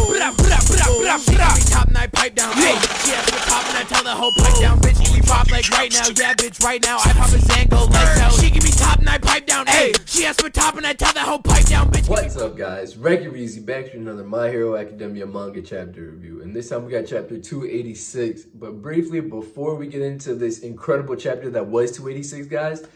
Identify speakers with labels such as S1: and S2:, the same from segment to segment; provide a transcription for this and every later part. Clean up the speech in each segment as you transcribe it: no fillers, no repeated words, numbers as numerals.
S1: She got me top and I pipe down. Hey, she asked for top and I tell the whole pipe down. Bitch, give me pop like right now. Yeah, bitch, right now. I pop a Zango like hell. She give me top and I pipe down. Hey, she asked for top and I tell the whole pipe down. Bitch,
S2: what's up, guys? Regular Easy back to another My Hero Academia manga chapter review. And this time we got chapter 286. But briefly, before we get into this incredible chapter that was 286, guys,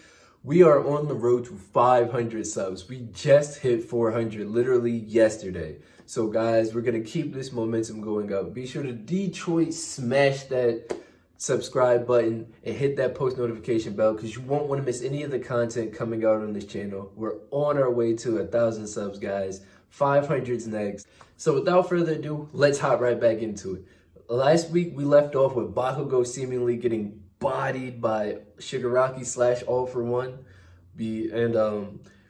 S2: we are on the road to 500 subs. We just hit 400 literally yesterday. So guys, we're going to keep this momentum going up. Be sure to Detroit smash that subscribe button and hit that post notification bell because you won't want to miss any of the content coming out on this channel. We're on our way to 1,000 subs, guys. 500's next. So without further ado, let's hop right back into it. Last week, we left off with Bakugo seemingly getting bodied by Shigaraki / All For One.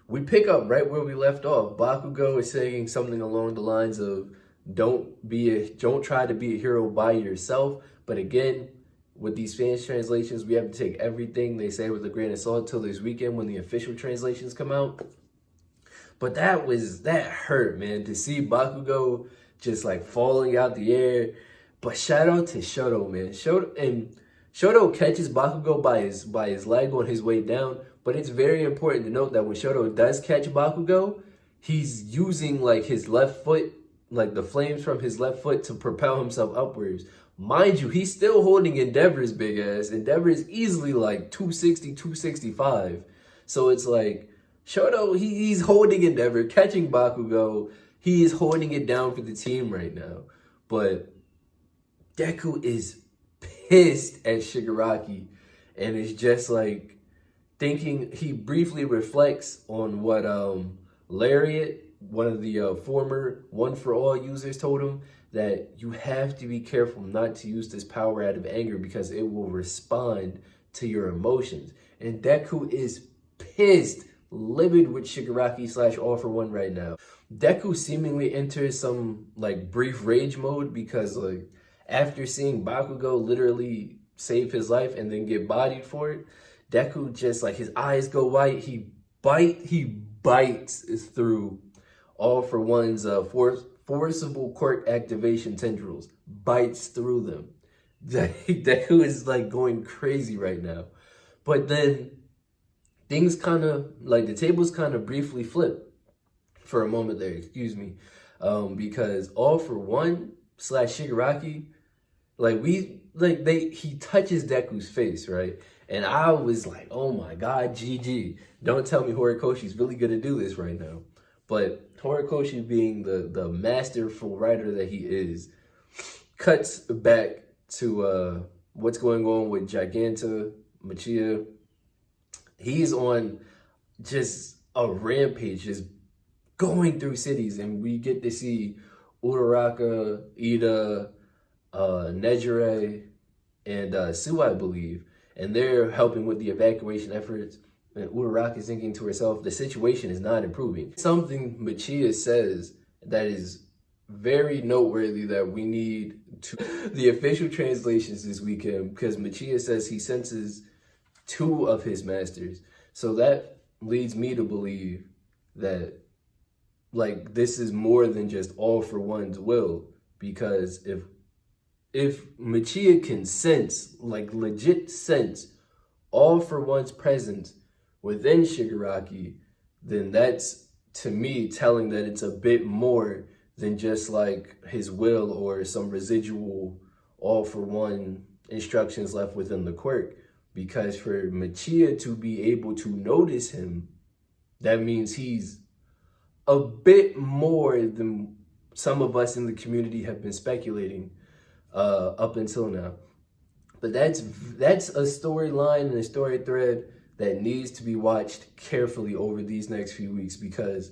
S2: We pick up right where we left off. Bakugo is saying something along the lines of, don't try to be a hero by yourself. But again, with these fans translations, we have to take everything they say with a grain of salt till this weekend when the official translations come out. But that hurt, man, to see Bakugo just like falling out the air. But shout out to Shoto, man. Shoto catches Bakugo by his leg on his way down. But it's very important to note that when Shoto does catch Bakugo, he's using like his left foot, like the flames from his left foot to propel himself upwards. Mind you, he's still holding Endeavor's big ass. Endeavor is easily like 260, 265. So it's like, Shoto, he's holding Endeavor, catching Bakugo. He is holding it down for the team right now. But Deku is pissed at Shigaraki. And it's just like, thinking, he briefly reflects on what Lariat, one of the former One For All users, told him, that you have to be careful not to use this power out of anger because it will respond to your emotions. And Deku is pissed, livid with Shigaraki / All For One right now. Deku seemingly enters some like brief rage mode because like after seeing Bakugo literally save his life and then get bodied for it, Deku just like his eyes go white. He bites through All For One's forcible quirk activation tendrils. Bites through them. Deku is like going crazy right now. But then things kind of like the tables kind of briefly flip for a moment there. Excuse me, because All For One / Shigaraki, he touches Deku's face, right? And I was like, oh my God, GG. Don't tell me Horikoshi's really going to do this right now. But Horikoshi, being the masterful writer that he is, cuts back to what's going on with Giganta, Michia. He's on just a rampage, just going through cities. And we get to see Uraca, Ida, Nejire, and Sue, I believe. And they're helping with the evacuation efforts. And Uraca is thinking to herself, the situation is not improving. Something Michia says that is very noteworthy that we need to the official translations this weekend, because Michia says he senses 2 of his masters. So that leads me to believe that like this is more than just All For One's will, because if Michia can sense, like legit sense, All For One's presence within Shigaraki, then that's, to me, telling that it's a bit more than just like his will or some residual All For One instructions left within the quirk. Because for Michia to be able to notice him, that means he's a bit more than some of us in the community have been speculating up until now. But that's a storyline and a story thread that needs to be watched carefully over these next few weeks, because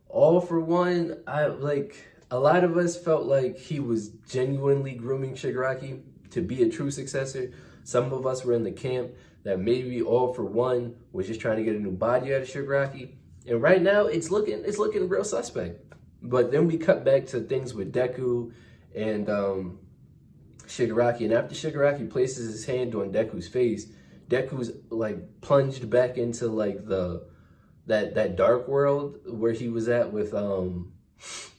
S2: All For One, a lot of us felt like he was genuinely grooming Shigaraki to be a true successor. Some of us were in the camp that maybe All For One was just trying to get a new body out of Shigaraki. And right now it's looking real suspect. But then we cut back to things with Deku and Shigaraki, and after Shigaraki places his hand on Deku's face, Deku's like plunged back into like that dark world where he was at with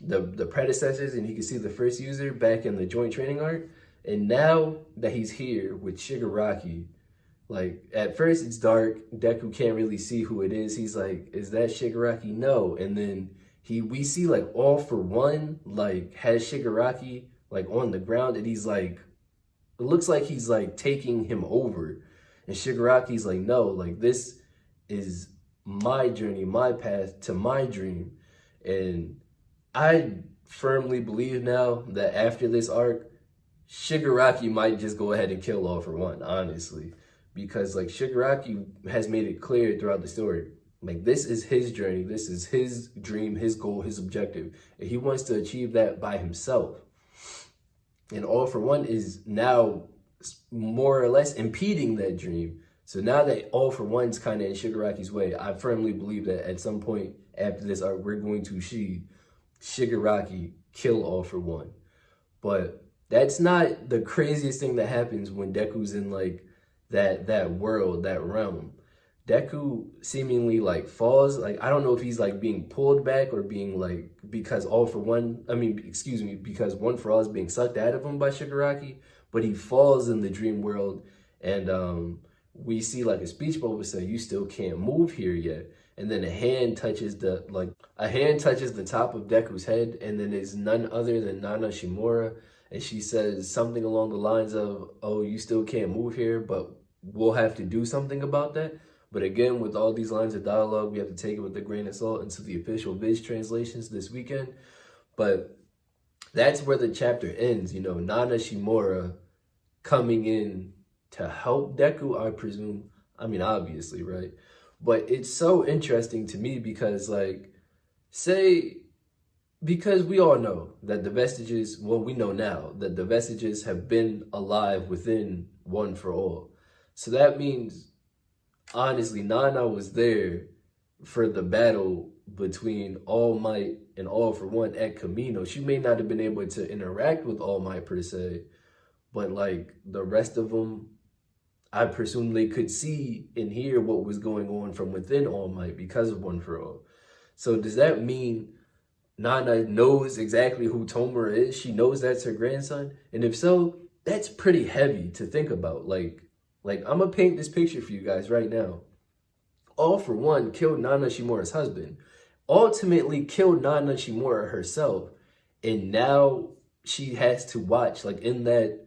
S2: the predecessors, and he can see the first user back in the joint training arc. And now that he's here with Shigaraki, like at first it's dark, Deku can't really see who it is. He's like, is that Shigaraki? No. And then we see like All For One like has Shigaraki like on the ground, and he's like, it looks like he's like taking him over. And Shigaraki's like, no, like this is my journey, my path to my dream. And I firmly believe now that after this arc, Shigaraki might just go ahead and kill All For One, honestly. Because like Shigaraki has made it clear throughout the story, like this is his journey, this is his dream, his goal, his objective. And he wants to achieve that by himself. And All For One is now more or less impeding that dream. So now that All For One's kind of in Shigaraki's way, I firmly believe that at some point after this arc, we're going to see Shigaraki kill All For One. But that's not the craziest thing that happens when Deku's in like that world, that realm. Deku seemingly like falls, like I don't know if he's like being pulled back or being like, because because One For All is being sucked out of him by Shigaraki, but he falls in the dream world. And we see like a speech bubble say, you still can't move here yet. And then a hand touches the top of Deku's head, and then it's none other than Nana Shimura. And she says something along the lines of, oh, you still can't move here, but we'll have to do something about that. But again, with all these lines of dialogue, we have to take it with a grain of salt into the official Viz translations this weekend. But that's where the chapter ends, you know, Nana Shimura coming in to help Deku, I presume. I mean, obviously, right? But it's so interesting to me because, like, because we all know that the vestiges, well, we know now that the vestiges have been alive within One For All. So that means, honestly, Nana was there for the battle between All Might and All For One at Kamino. She may not have been able to interact with All Might per se, but like the rest of them, I presume they could see and hear what was going on from within All Might because of One For All. So does that mean Nana knows exactly who Tomura is? She knows that's her grandson? And if so, that's pretty heavy to think about. Like I'm going to paint this picture for you guys right now. All For One killed Nana Shimura's husband, ultimately killed Nana Shimura herself, and now she has to watch, like in that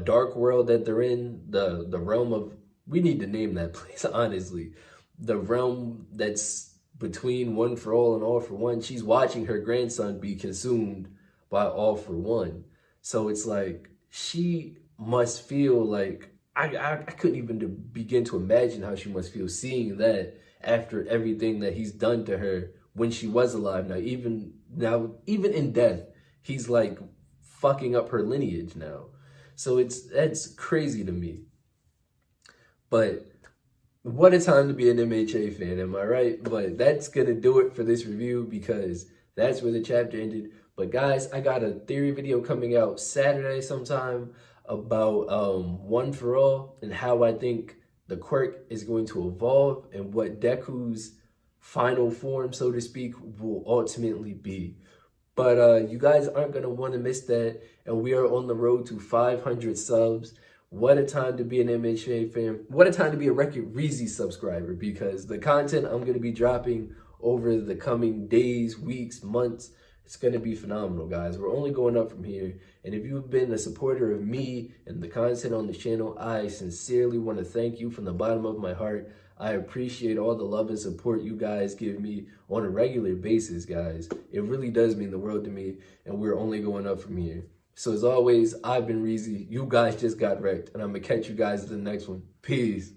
S2: dark world that they're in, the realm of, we need to name that place, honestly, the realm that's between One For All and All For One. She's watching her grandson be consumed by All For One. So it's like, she must feel like, I couldn't even begin to imagine how she must feel seeing that after everything that he's done to her when she was alive. Even in death, he's like fucking up her lineage now. So that's crazy to me. But what a time to be an MHA fan, am I right? But that's going to do it for this review because that's where the chapter ended. But guys, I got a theory video coming out Saturday sometime about One For All and how I think the quirk is going to evolve and what Deku's final form, so to speak, will ultimately be. But you guys aren't going to want to miss that. And we are on the road to 500 subs. What a time to be an MHA fan. What a time to be a Record Reezy subscriber, because the content I'm going to be dropping over the coming days, weeks, months, it's going to be phenomenal, guys. We're only going up from here. And if you've been a supporter of me and the content on the channel, I sincerely want to thank you from the bottom of my heart. I appreciate all the love and support you guys give me on a regular basis, guys. It really does mean the world to me, and we're only going up from here. So as always, I've been Reezy. You guys just got wrecked, and I'm going to catch you guys in the next one. Peace.